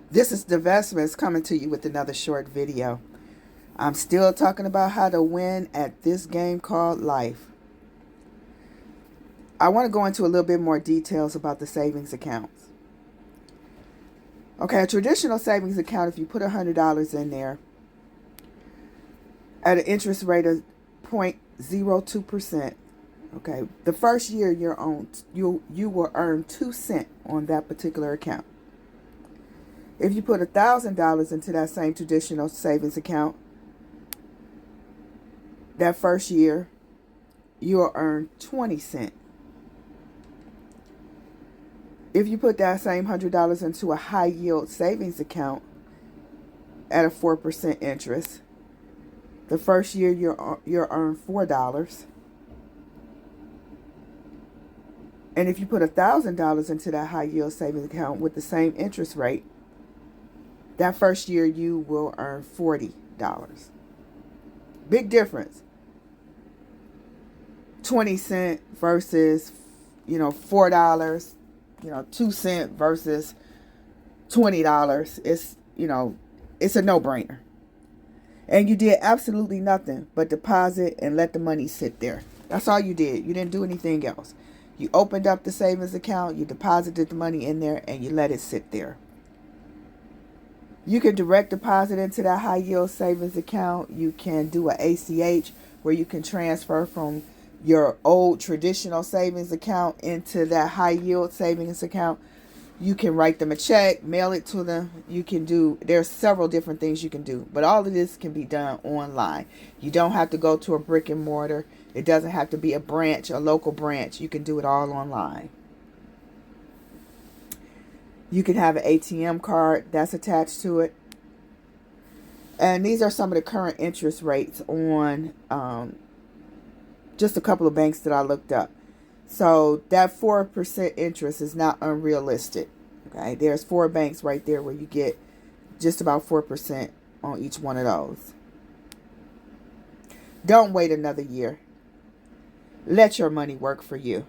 This is Divestments coming to you with another short video. I'm still talking about how to win at this game called life. I want to go into a little bit more details about the savings accounts. Okay, a traditional savings account, if you put $100 in there at an interest rate of 0.02%, okay, the first year you will earn 2 cents on that particular account. If you put $1,000 into that same traditional savings account, that first year, you'll earn 20 cents. If you put that same $100 into a high yield savings account at a 4% interest, the first year you'll earn $4. And if you put $1,000 into that high yield savings account with the same interest rate, that first year you will earn $40. Big difference. 20 cents versus, $4, 2 cents versus $20. It's a no-brainer. And you did absolutely nothing but deposit and let the money sit there. That's all you did. You didn't do anything else. You opened up the savings account, you deposited the money in there, and you let it sit there. You can direct deposit into that high yield savings account. You can do an ACH where you can transfer from your old traditional savings account into that high yield savings account. You can write them a check, mail it to them. There's several different things you can do, but all of this can be done online. You don't have to go to a brick and mortar. It doesn't have to be a local branch. You can do it all online. You can have an ATM card that's attached to it. And these are some of the current interest rates on just a couple of banks that I looked up. So that 4% interest is not unrealistic. Okay, there's 4 banks right there where you get just about 4% on each one of those. Don't wait another year. Let your money work for you.